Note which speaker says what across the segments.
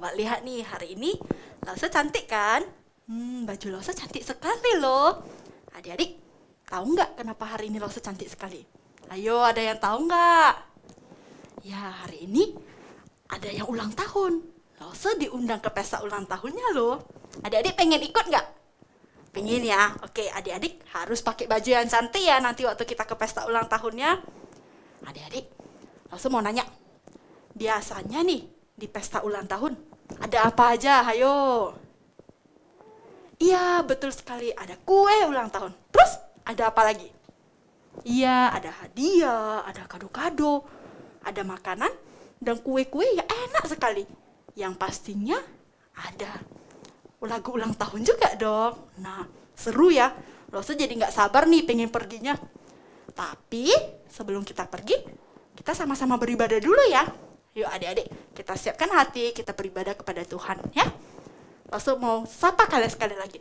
Speaker 1: Coba lihat nih, hari ini Lause cantik kan? Baju Lause cantik sekali loh. Adik-adik, tahu nggak kenapa hari ini Lause cantik sekali? Ayo, ada yang tahu nggak? Ya, hari ini ada yang ulang tahun. Lause diundang ke pesta ulang tahunnya loh. Adik-adik pengen ikut nggak? Pengen ya? Oke, adik-adik harus pakai baju yang cantik ya nanti waktu kita ke pesta ulang tahunnya. Adik-adik, Lause mau nanya. Biasanya nih, di pesta ulang tahun, ada apa aja? Hayo. Iya, betul sekali. Ada kue ulang tahun. Terus, ada apa lagi? Iya, ada hadiah, ada kado-kado, ada makanan, dan kue-kue ya enak sekali. Yang pastinya ada lagu ulang tahun juga dong. Nah, seru ya. Lause jadi nggak sabar nih pengen perginya. Tapi, sebelum kita pergi, kita sama-sama beribadah dulu ya. Yuk adik-adik, kita siapkan hati, kita beribadah kepada Tuhan ya. Langsung mau sapa kalian sekali lagi.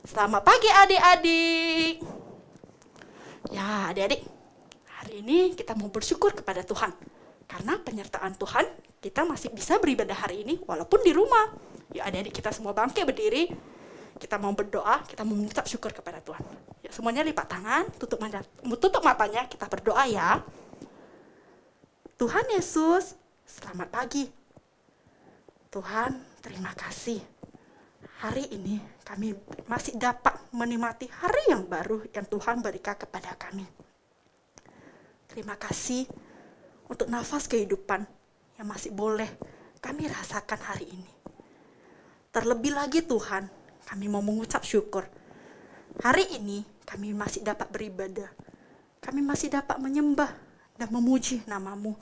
Speaker 1: Selamat pagi adik-adik. Ya adik-adik, hari ini kita mau bersyukur kepada Tuhan. Karena penyertaan Tuhan, kita masih bisa beribadah hari ini walaupun di rumah. Yuk adik-adik, kita semua bangkit berdiri. Kita mau berdoa, kita mau mengucap syukur kepada Tuhan. Ya, semuanya lipat tangan, tutup matanya, kita berdoa ya. Tuhan Yesus, selamat pagi. Tuhan, terima kasih. Hari ini kami masih dapat menikmati hari yang baru yang Tuhan berikan kepada kami. Terima kasih untuk nafas kehidupan yang masih boleh kami rasakan hari ini. Terlebih lagi Tuhan, kami mau mengucap syukur. Hari ini kami masih dapat beribadah. Kami masih dapat menyembah dan memuji nama-Mu.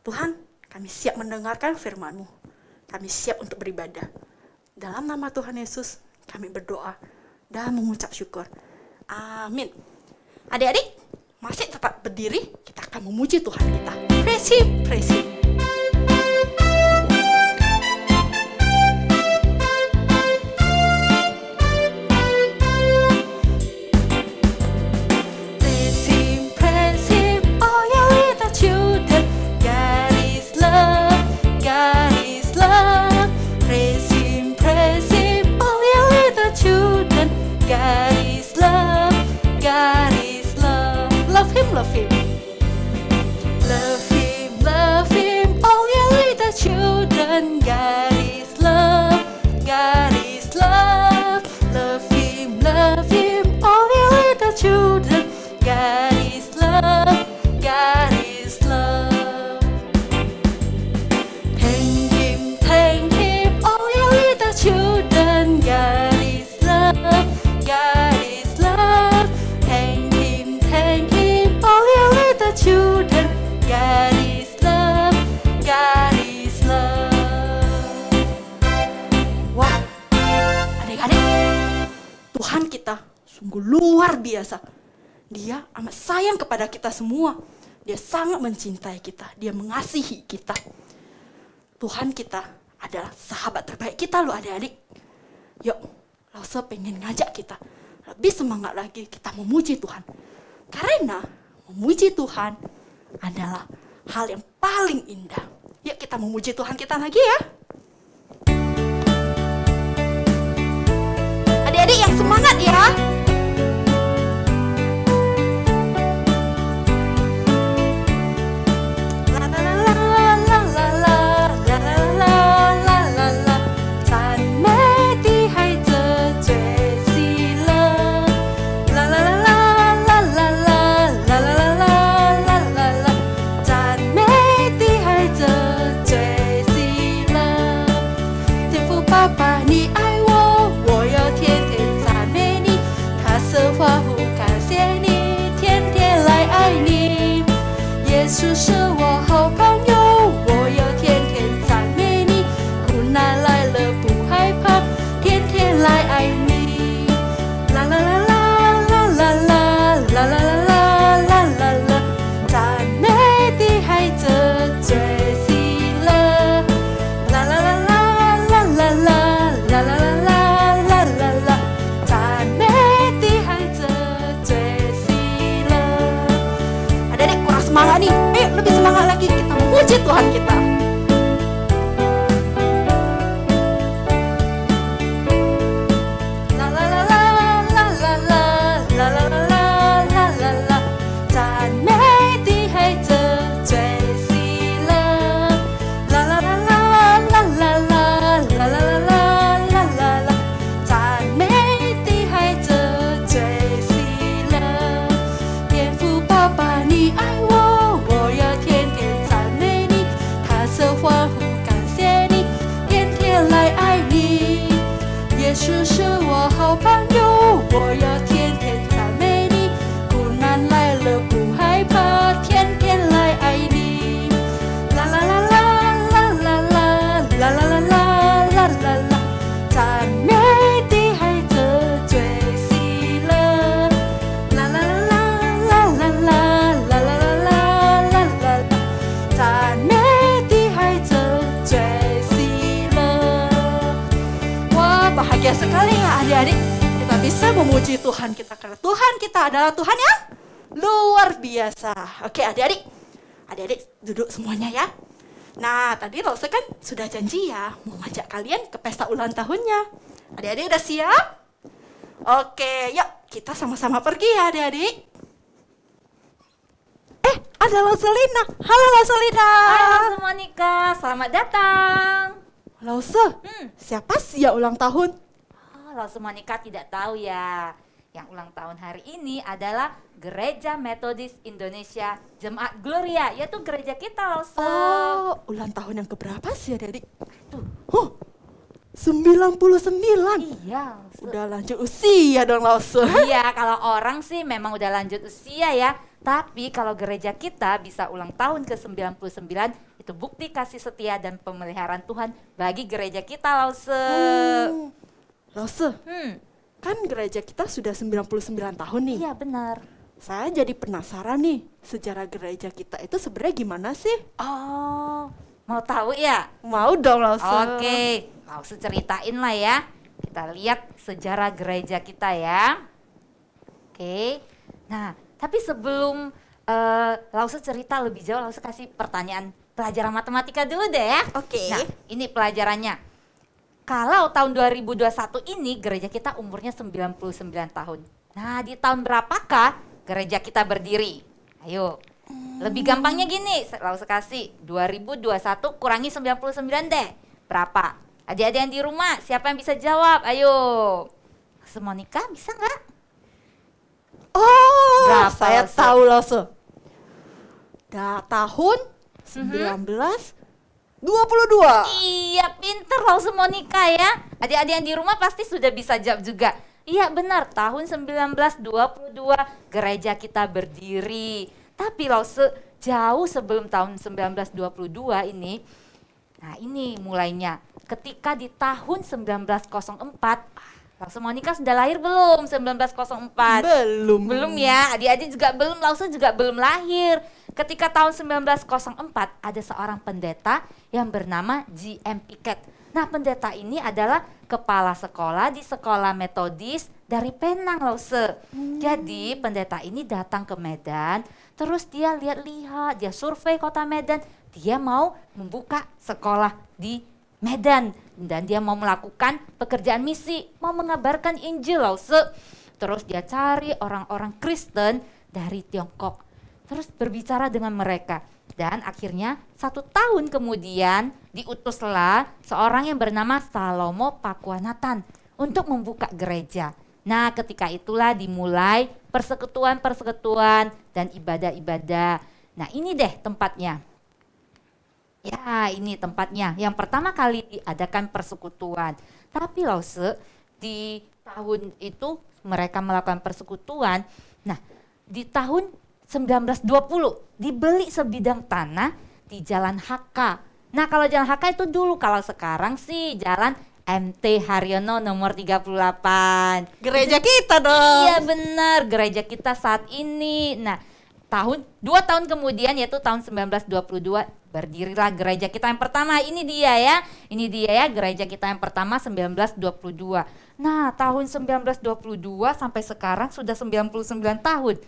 Speaker 1: Tuhan, kami siap mendengarkan firman-Mu. Kami siap untuk beribadah. Dalam nama Tuhan Yesus, kami berdoa dan mengucap syukur. Amin. Adik-adik, masih tetap berdiri, kita akan memuji Tuhan kita. Praise Him, praise Him. Love Him. Love Him, love Him, all your little children. God is love, God is love. Love Him, all your little children. God is love, God is love. Thank Him, all your little children. God is love, God is love. Thank Him, all your little children. God is love, God is love. Wah, adik-adik, Tuhan kita sungguh luar biasa. Dia amat sayang kepada kita semua. Dia sangat mencintai kita, Dia mengasihi kita. Tuhan kita adalah sahabat terbaik kita loh adik-adik. Yuk, Lause pengen ngajak kita lebih semangat lagi kita memuji Tuhan. Karena memuji Tuhan adalah hal yang paling indah. Yuk kita memuji Tuhan kita lagi ya. Adik-adik yang semangat ya. Tuhan kita. bahagia sekali ya adik-adik. Kita bisa memuji Tuhan kita karena Tuhan kita adalah Tuhan yang luar biasa. Oke adik-adik, adik-adik duduk semuanya ya. Nah tadi Lause kan sudah janji ya mau ngajak kalian ke pesta ulang tahunnya. Adik-adik udah siap? Oke, yuk kita sama-sama pergi ya adik-adik. Ada Lauselina. Halo Lauselina.
Speaker 2: Halo Monica, selamat datang.
Speaker 1: Lause, siapa sih ya ulang tahun?
Speaker 2: Kalau Monica tidak tahu ya, yang ulang tahun hari ini adalah Gereja Metodis Indonesia Jemaat Gloria, yaitu gereja kita Lause.
Speaker 1: Oh, ulang tahun yang keberapa sih adik-adik? Oh, 99.
Speaker 2: Iya, Lause.
Speaker 1: Udah lanjut usia dong Lause.
Speaker 2: Iya, kalau orang sih memang udah lanjut usia ya. Tapi kalau gereja kita bisa ulang tahun ke 99, itu bukti kasih setia dan pemeliharaan Tuhan bagi gereja kita Lause.
Speaker 1: Lause, kan gereja kita sudah 99 tahun nih.
Speaker 2: Iya benar.
Speaker 1: Saya jadi penasaran nih, sejarah gereja kita itu sebenarnya gimana sih?
Speaker 2: Oh, mau tahu ya?
Speaker 1: Mau dong Lause.
Speaker 2: Oke, Lause ceritain lah ya. Kita lihat sejarah gereja kita ya. Oke, nah tapi sebelum Lause cerita lebih jauh, Lause kasih pertanyaan pelajaran matematika dulu deh ya.
Speaker 1: Oke.
Speaker 2: Nah, ini pelajarannya. Kalau tahun 2021 ini gereja kita umurnya 99 tahun. Nah, di tahun berapakah gereja kita berdiri? Ayo. Lebih gampangnya gini, Lause kasih 2021 kurangi 99 deh. Berapa? Adik-adik yang di rumah, siapa yang bisa jawab? Ayo. Monica bisa nggak?
Speaker 1: Oh,
Speaker 2: Berapa,
Speaker 1: saya
Speaker 2: Lause?
Speaker 1: tahu Lause. Tahun 1922.
Speaker 2: Iya, pinter Lause Monica ya. Adik-adik yang di rumah pasti sudah bisa jawab juga. Iya benar, tahun 1922 gereja kita berdiri. Tapi Lause jauh sebelum tahun 1922 ini. Nah ini mulainya. Ketika di tahun 1904, Lause Monica sudah lahir belum 1904?
Speaker 1: Belum.
Speaker 2: Belum ya, adik-adik juga belum, Lause juga belum lahir. Ketika tahun 1904 ada seorang pendeta yang bernama G.M. Pickett. Nah pendeta ini adalah kepala sekolah di sekolah metodis dari Penang Lause. Jadi pendeta ini datang ke Medan, terus dia lihat-lihat, dia survei kota Medan, dia mau membuka sekolah di Medan. Dan dia mau melakukan pekerjaan misi, mau mengabarkan Injil Lause. Terus dia cari orang-orang Kristen dari Tiongkok. Terus berbicara dengan mereka. Dan akhirnya 1 tahun kemudian diutuslah seorang yang bernama Salomo Pakuanatan untuk membuka gereja. Nah ketika itulah dimulai persekutuan-persekutuan dan ibadah-ibadah. Nah ini deh tempatnya. Ya ini tempatnya, yang pertama kali diadakan persekutuan. Tapi Lause di tahun itu mereka melakukan persekutuan. Nah di tahun 1920 dibeli sebidang tanah di Jalan HK. Nah kalau Jalan HK itu dulu, kalau sekarang sih Jalan MT Haryono nomor 38.
Speaker 1: Gereja kita dong.
Speaker 2: Iya benar, gereja kita saat ini. Nah 2 tahun kemudian yaitu tahun 1922 berdirilah gereja kita yang pertama. Ini dia ya gereja kita yang pertama 1922. Nah tahun 1922 sampai sekarang sudah 99 tahun.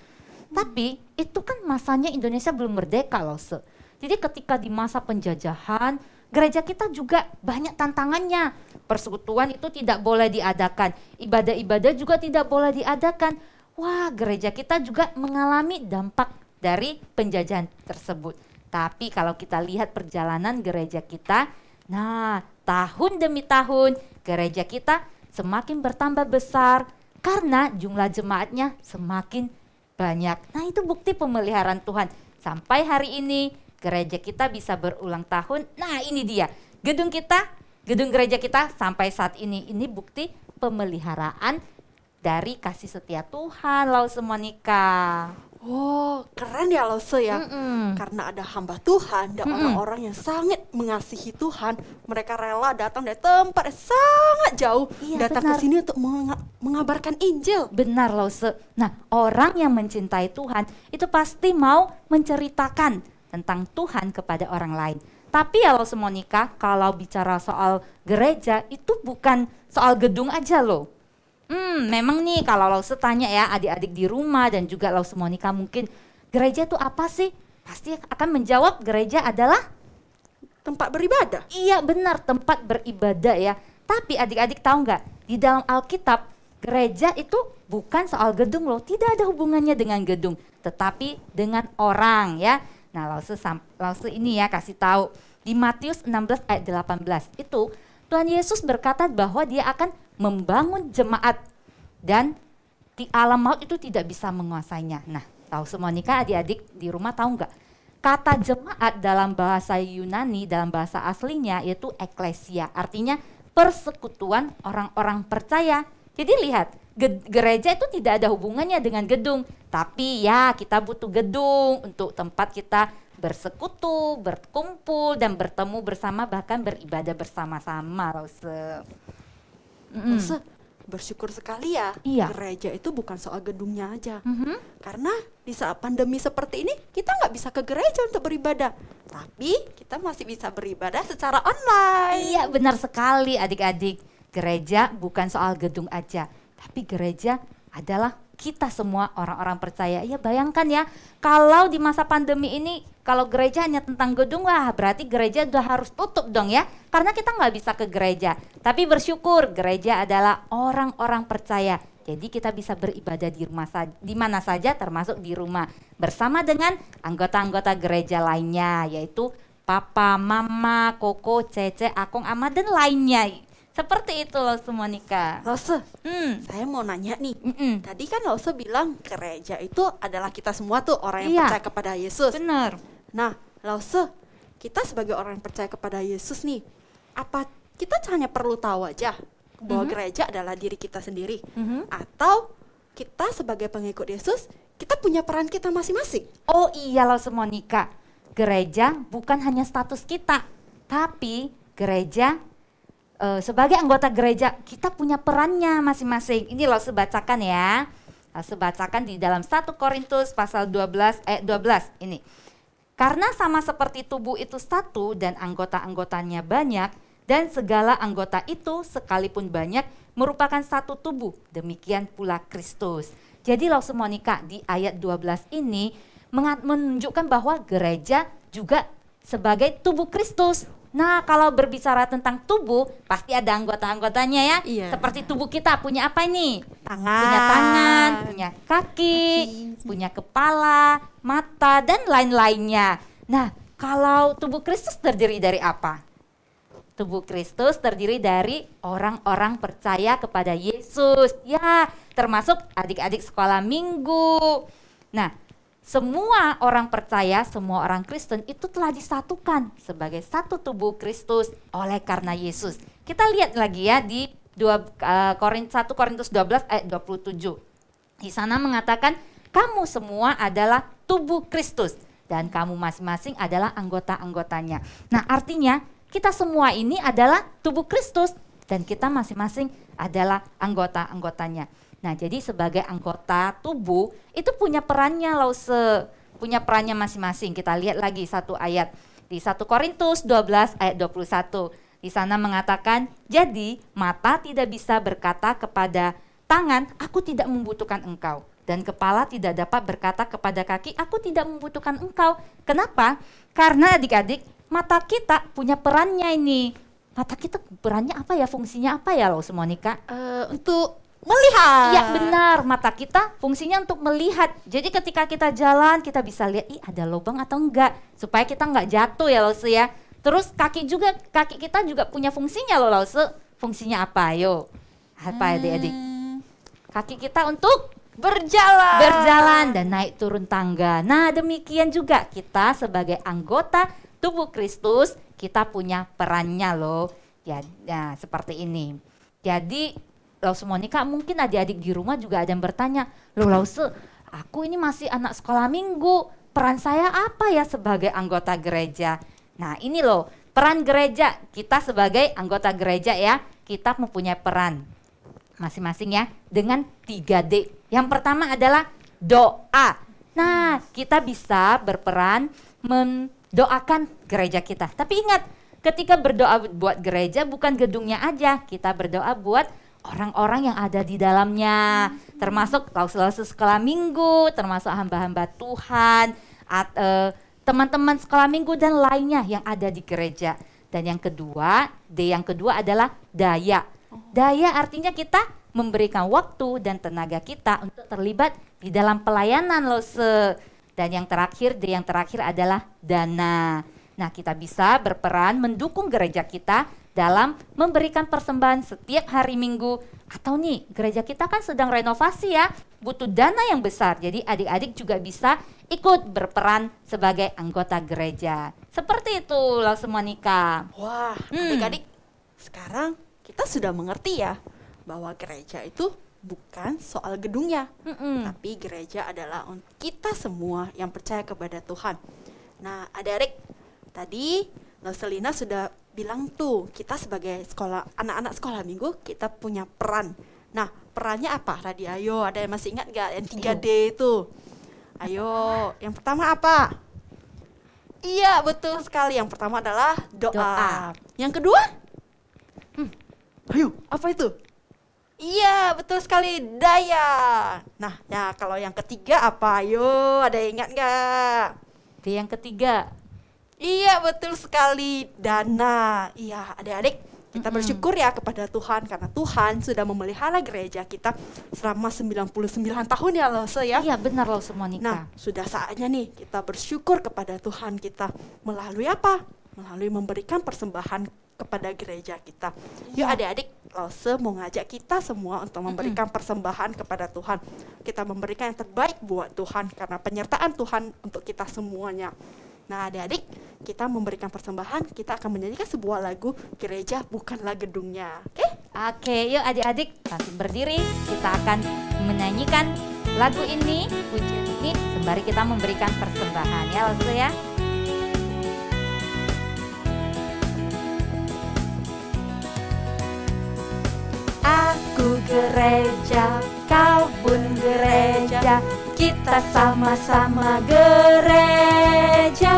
Speaker 2: Tapi itu kan masanya Indonesia belum merdeka Lause. Jadi ketika di masa penjajahan gereja kita juga banyak tantangannya. Persekutuan itu tidak boleh diadakan, ibadah-ibadah juga tidak boleh diadakan. Wah gereja kita juga mengalami dampak dari penjajahan tersebut. Tapi kalau kita lihat perjalanan gereja kita, nah tahun demi tahun gereja kita semakin bertambah besar karena jumlah jemaatnya semakin banyak. Nah itu bukti pemeliharaan Tuhan. Sampai hari ini gereja kita bisa berulang tahun. Nah ini dia gedung gereja kita sampai saat ini. Ini bukti pemeliharaan dari kasih setia Tuhan Lause Monica.
Speaker 1: Oh, keren ya Lause ya. Karena ada hamba Tuhan dan orang-orang yang sangat mengasihi Tuhan, mereka rela datang dari tempat yang sangat jauh, datang ke sini untuk mengabarkan Injil.
Speaker 2: Benar Lause. Nah, orang yang mencintai Tuhan itu pasti mau menceritakan tentang Tuhan kepada orang lain. Tapi ya Lause Monica, kalau bicara soal gereja itu bukan soal gedung aja loh. Memang nih kalau Lause tanya ya adik-adik di rumah dan juga Lause Monica mungkin, gereja itu apa sih? Pasti akan menjawab gereja adalah
Speaker 1: Tempat beribadah.
Speaker 2: iya benar, tempat beribadah ya. Tapi adik-adik tahu nggak, di dalam Alkitab gereja itu bukan soal gedung loh, tidak ada hubungannya dengan gedung, tetapi dengan orang ya. Nah Lause ini ya kasih tahu di Matius 16 ayat 18 itu Tuhan Yesus berkata bahwa dia akan membangun jemaat dan di alam maut itu tidak bisa menguasainya. Nah tahu semua nikah adik-adik di rumah tahu nggak? Kata jemaat dalam bahasa Yunani, dalam bahasa aslinya yaitu eklesia, artinya persekutuan orang-orang percaya. Jadi lihat, gereja itu tidak ada hubungannya dengan gedung, tapi ya kita butuh gedung untuk tempat kita bersekutu, berkumpul dan bertemu bersama, bahkan beribadah bersama-sama.
Speaker 1: Lause, bersyukur sekali ya,
Speaker 2: Iya.
Speaker 1: gereja itu bukan soal gedungnya aja. Karena di saat pandemi seperti ini, kita nggak bisa ke gereja untuk beribadah. Tapi kita masih bisa beribadah secara online.
Speaker 2: Iya benar sekali adik-adik, gereja bukan soal gedung aja, tapi gereja adalah kita semua orang-orang percaya. Ya bayangkan ya, kalau di masa pandemi ini, kalau gereja hanya tentang gedung, wah berarti gereja udah harus tutup dong ya. Karena kita nggak bisa ke gereja. Tapi bersyukur gereja adalah orang-orang percaya. Jadi kita bisa beribadah di rumah di mana saja, termasuk di rumah. Bersama dengan anggota-anggota gereja lainnya, yaitu Papa, Mama, Koko, Cece, Akong, Ama, dan lainnya. Seperti itu loh semua nikah.
Speaker 1: Lause, saya mau nanya nih. Tadi kan Lause bilang gereja itu adalah kita semua tuh orang yang
Speaker 2: Iya.
Speaker 1: percaya kepada Yesus.
Speaker 2: Benar.
Speaker 1: Nah, Lause, kita sebagai orang yang percaya kepada Yesus nih, apa kita hanya perlu tahu aja bahwa gereja adalah diri kita sendiri? Atau kita sebagai pengikut Yesus, kita punya peran kita masing-masing?
Speaker 2: Oh iya loh semua nikah. Gereja bukan hanya status kita, tapi gereja sebagai anggota gereja kita punya perannya masing-masing. Ini loh sebacakan ya. Sebacakan di dalam 1 Korintus pasal 12 ayat 12 ini. Karena sama seperti tubuh itu satu dan anggota-anggotanya banyak, dan segala anggota itu sekalipun banyak merupakan satu tubuh, demikian pula Kristus. Jadi loh semua nikah di ayat 12 ini menunjukkan bahwa gereja juga sebagai tubuh Kristus. Nah kalau berbicara tentang tubuh pasti ada anggota-anggotanya ya.
Speaker 1: Iya.
Speaker 2: Seperti tubuh kita punya apa ini?
Speaker 1: Tangan.
Speaker 2: Punya tangan, punya kaki, punya kepala, mata, dan lain-lainnya. Nah, kalau tubuh Kristus terdiri dari apa? Tubuh Kristus terdiri dari orang-orang percaya kepada Yesus. Ya, termasuk adik-adik sekolah minggu. Nah, semua orang percaya, semua orang Kristen itu telah disatukan sebagai satu tubuh Kristus oleh karena Yesus. Kita lihat lagi ya di 1 Korintus 12 ayat 27. Di sana mengatakan, kamu semua adalah tubuh Kristus dan kamu masing-masing adalah anggota-anggotanya. Nah artinya kita semua ini adalah tubuh Kristus dan kita masing-masing adalah anggota-anggotanya. Nah jadi sebagai anggota tubuh itu punya perannya punya perannya masing-masing. Kita lihat lagi satu ayat di 1 Korintus 12 ayat 21. Di sana mengatakan, jadi mata tidak bisa berkata kepada tangan, aku tidak membutuhkan engkau. Dan kepala tidak dapat berkata kepada kaki, aku tidak membutuhkan engkau. Kenapa? Karena adik-adik, mata kita punya perannya ini. Mata kita perannya apa ya, fungsinya apa ya loh semua nikah?
Speaker 1: Untuk melihat.
Speaker 2: Iya benar, mata kita fungsinya untuk melihat. Jadi ketika kita jalan kita bisa lihat, ada lubang atau enggak, supaya kita enggak jatuh ya Lause ya. Terus kaki kita juga punya fungsinya loh Lause. Fungsinya apa? Ayo, apa adik-adik? Kaki kita untuk berjalan dan naik turun tangga. Nah demikian juga kita sebagai anggota tubuh Kristus kita punya perannya loh. Ya, nah, seperti ini. Jadi Lause Monica mungkin adik-adik di rumah juga ada yang bertanya, loh Lause, aku ini masih anak sekolah minggu, peran saya apa ya sebagai anggota gereja? Nah ini loh peran gereja, kita sebagai anggota gereja ya, kita mempunyai peran masing-masing ya dengan 3D. Yang pertama adalah doa. Nah kita bisa berperan doakan gereja kita. Tapi ingat, ketika berdoa buat gereja bukan gedungnya aja, kita berdoa buat orang-orang yang ada di dalamnya, termasuk Lause sekolah minggu, termasuk hamba-hamba Tuhan, teman-teman sekolah minggu dan lainnya yang ada di gereja. Dan yang kedua, D yang kedua adalah daya. Daya artinya kita memberikan waktu dan tenaga kita untuk terlibat di dalam pelayanan Lause. Dan yang terakhir, D yang terakhir adalah dana. Nah, kita bisa berperan mendukung gereja kita dalam memberikan persembahan setiap hari Minggu. Atau nih, gereja kita kan sedang renovasi ya, butuh dana yang besar. Jadi adik-adik juga bisa ikut berperan sebagai anggota gereja. Seperti itu Lause Monica.
Speaker 1: Wah, adik-adik, sekarang kita sudah mengerti ya bahwa gereja itu bukan soal gedungnya, tapi gereja adalah untuk kita semua yang percaya kepada Tuhan. Nah, adik-adik, tadi Lauselina sudah bilang tuh, kita sebagai anak-anak sekolah minggu, kita punya peran. Nah, perannya apa? Tadi ayo, ada yang masih ingat gak yang 3D itu? Ayo, yang pertama apa? Iya, betul sekali. Yang pertama adalah doa. Yang kedua? Ayo, apa itu? Iya, betul sekali, daya. Nah, ya kalau yang ketiga apa? Ayo, ada yang ingat nggak?
Speaker 2: Yang ketiga.
Speaker 1: Iya, betul sekali, dana. Iya, adik-adik, kita bersyukur ya kepada Tuhan karena Tuhan sudah memelihara gereja kita selama 99 tahun ya Lause ya.
Speaker 2: Iya, benar Lause Monica.
Speaker 1: Nah, sudah saatnya nih kita bersyukur kepada Tuhan kita melalui apa? Melalui memberikan persembahan kepada gereja kita. Yuk adik-adik, Lause mau ngajak kita semua untuk memberikan persembahan kepada Tuhan. Kita memberikan yang terbaik buat Tuhan karena penyertaan Tuhan untuk kita semuanya. Nah adik-adik, kita memberikan persembahan, kita akan menyanyikan sebuah lagu Gereja Bukanlah Gedungnya. Oke?
Speaker 2: Oke, yuk adik-adik langsung berdiri. Kita akan menyanyikan lagu ini, pujian ini, sembari kita memberikan persembahan ya Lause ya. Aku gereja, kau pun gereja, kita sama-sama gereja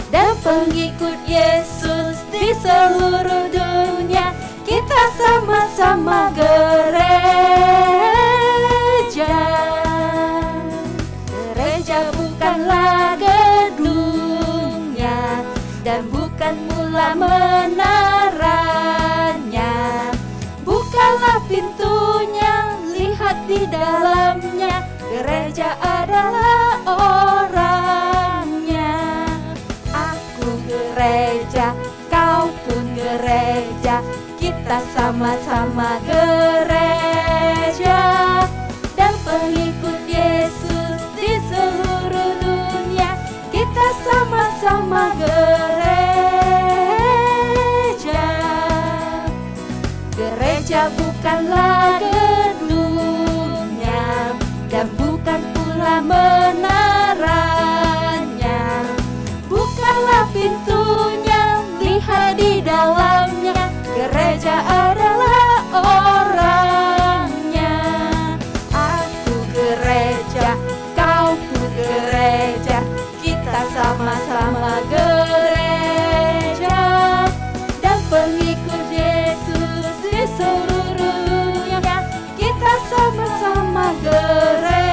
Speaker 2: dan pengikut Yesus di seluruh dunia. Kita sama-sama gereja. Gereja bukanlah gedungnya dan bukan mula menaranya. Bukalah pintunya, lihat di dalamnya, gereja adalah orangnya. Aku gereja, kau pun gereja, kita sama-sama gereja dan pengikut Yesus di seluruh dunia. Kita sama-sama gereja. Gereja bukanlah gedungnya dan bukan pula menaranya. Bukalah pintunya, lihat di dalamnya, gereja adalah orangnya. Aku gereja, kau pun gereja, kita sama-sama gereja dan pengikut Yesus di seluruh dunia. Kita sama-sama gereja.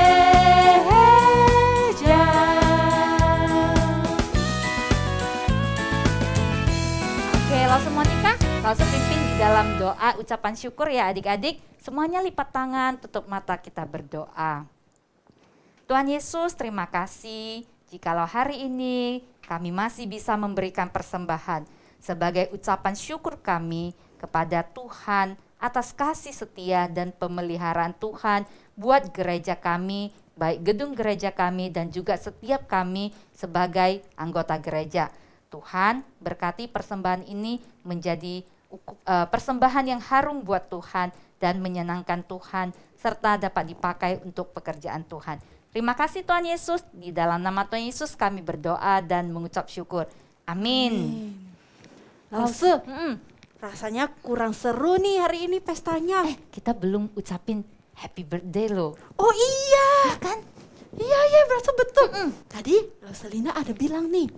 Speaker 2: Oke, Lause Monica, Lause pimpin di dalam doa ucapan syukur ya adik-adik. Semuanya lipat tangan, tutup mata, kita berdoa. Tuhan Yesus, terima kasih jikalau hari ini kami masih bisa memberikan persembahan sebagai ucapan syukur kami kepada Tuhan atas kasih setia dan pemeliharaan Tuhan buat gereja kami, baik gedung gereja kami dan juga setiap kami sebagai anggota gereja. Tuhan, berkati persembahan ini menjadi persembahan yang harum buat Tuhan dan menyenangkan Tuhan serta dapat dipakai untuk pekerjaan Tuhan. Terima kasih Tuhan Yesus, di dalam nama Tuhan Yesus kami berdoa dan mengucap syukur. Amin.
Speaker 1: Lause, rasanya kurang seru nih hari ini pestanya.
Speaker 2: Kita belum ucapin happy birthday loh.
Speaker 1: Oh iya,
Speaker 2: Ya kan?
Speaker 1: Iya, berasa betul. Tadi Rosalina ada bilang nih,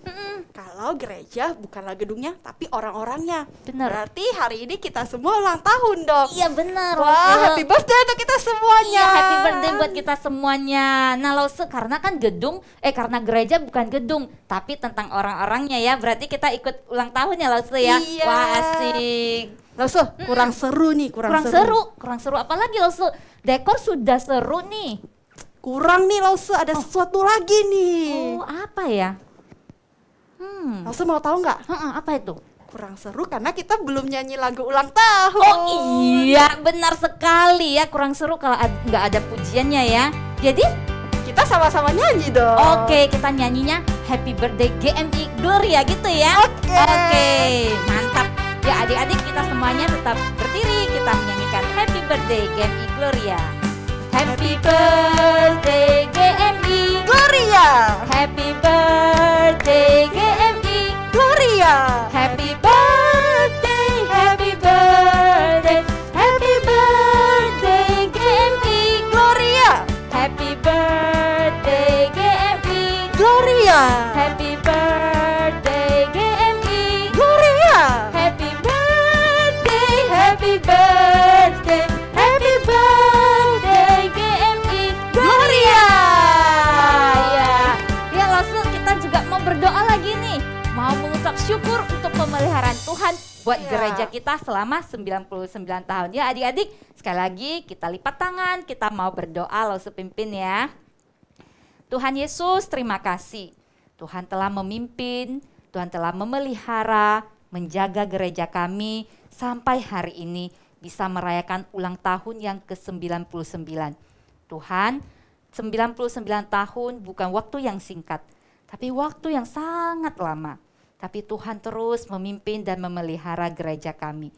Speaker 1: kalau gereja bukanlah gedungnya, tapi orang-orangnya.
Speaker 2: Benar.
Speaker 1: Berarti hari ini kita semua ulang tahun dong.
Speaker 2: Iya benar.
Speaker 1: Wah, happy birthday untuk kita semuanya.
Speaker 2: Iya, happy birthday buat kita semuanya. Nah, Lause, karena kan karena gereja bukan gedung, tapi tentang orang-orangnya ya. Berarti kita ikut ulang tahun ya, Lause ya.
Speaker 1: Iya.
Speaker 2: Wah, asik.
Speaker 1: Lause, kurang seru nih, kurang
Speaker 2: seru. Apalagi Lause, dekor sudah seru nih.
Speaker 1: Kurang nih Lause, ada sesuatu lagi nih.
Speaker 2: Oh, apa ya?
Speaker 1: Lause mau tahu nggak?
Speaker 2: Apa itu?
Speaker 1: Kurang seru karena kita belum nyanyi lagu ulang tahun.
Speaker 2: Oh iya, benar sekali ya. Kurang seru kalau nggak ada pujiannya ya. Jadi
Speaker 1: kita sama-sama nyanyi dong.
Speaker 2: Oke, kita nyanyinya Happy Birthday GMI Gloria gitu ya. Oke, mantap. Ya adik-adik, kita semuanya tetap berdiri. Kita menyanyikan Happy Birthday GMI Gloria. Happy birthday GMI
Speaker 1: Gloria.
Speaker 2: Happy birthday GMI
Speaker 1: Gloria.
Speaker 2: Happy birthday, happy birthday, happy birthday GMI
Speaker 1: Gloria.
Speaker 2: Happy birthday GMI
Speaker 1: Gloria.
Speaker 2: Happy birthday GMI
Speaker 1: Gloria.
Speaker 2: Happy birthday, happy birthday, happy birthday GMI Gloria. Ya langsung kita juga mau berdoa lagi nih. Mau mengucap syukur untuk pemeliharaan Tuhan buat gereja kita selama 99 tahun. Ya adik-adik, sekali lagi kita lipat tangan, kita mau berdoa loh sepimpin ya. Tuhan Yesus, terima kasih. Tuhan telah memimpin, Tuhan telah memelihara, menjaga gereja kami sampai hari ini bisa merayakan ulang tahun yang ke-99. Tuhan, 99 tahun bukan waktu yang singkat, tapi waktu yang sangat lama. Tapi Tuhan terus memimpin dan memelihara gereja kami.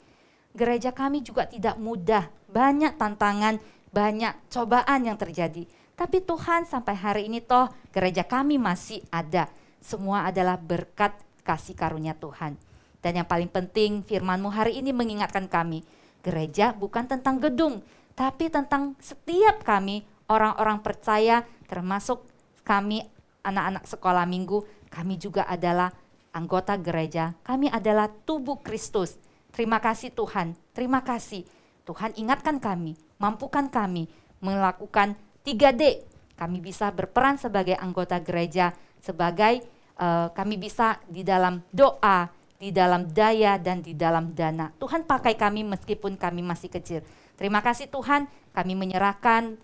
Speaker 2: Gereja kami juga tidak mudah, banyak tantangan, banyak cobaan yang terjadi. Tapi Tuhan sampai hari ini toh gereja kami masih ada. Semua adalah berkat kasih karunia Tuhan. Dan yang paling penting firman-Mu hari ini mengingatkan kami, gereja bukan tentang gedung, tapi tentang setiap kami orang-orang percaya, termasuk kami anak-anak sekolah minggu, kami juga adalah anggota gereja, kami adalah tubuh Kristus. Terima kasih Tuhan, terima kasih. Tuhan ingatkan kami, mampukan kami melakukan 3D. Kami bisa berperan sebagai anggota gereja, sebagai kami bisa di dalam doa, di dalam daya dan di dalam dana. Tuhan pakai kami meskipun kami masih kecil. Terima kasih Tuhan, kami menyerahkan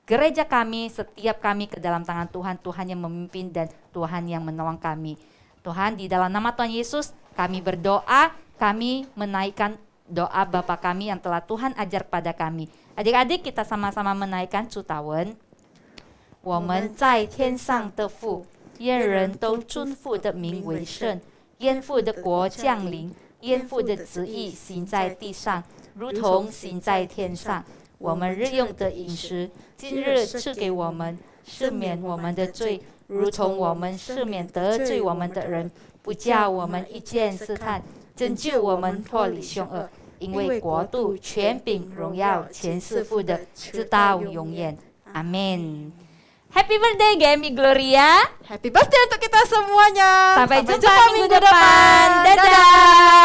Speaker 2: gereja kami, setiap kami ke dalam tangan Tuhan. Tuhan yang memimpin dan Tuhan yang menolong kami. Tuhan, di dalam nama Tuhan Yesus kami berdoa, kami menaikkan doa Bapa kami yang telah Tuhan ajar pada kami. Adik-adik kita sama-sama menaikkan Cutawen. 我们在天上的父，愿人都尊父的名为圣，愿父的国降临，愿父的旨意行在地上，如同行在天上。我们日用的饮食，今日赐给我们，赦免我们的罪，如同我们赦免得罪我们的人，不叫我们一见试探，拯救我们脱离凶恶。因为国度、权柄、荣耀，全是父的，直到永远。阿门。Happy birthday GMI Gloria.
Speaker 1: Happy birthday untuk kita semuanya.
Speaker 2: Sampai jumpa minggu depan. Dadah.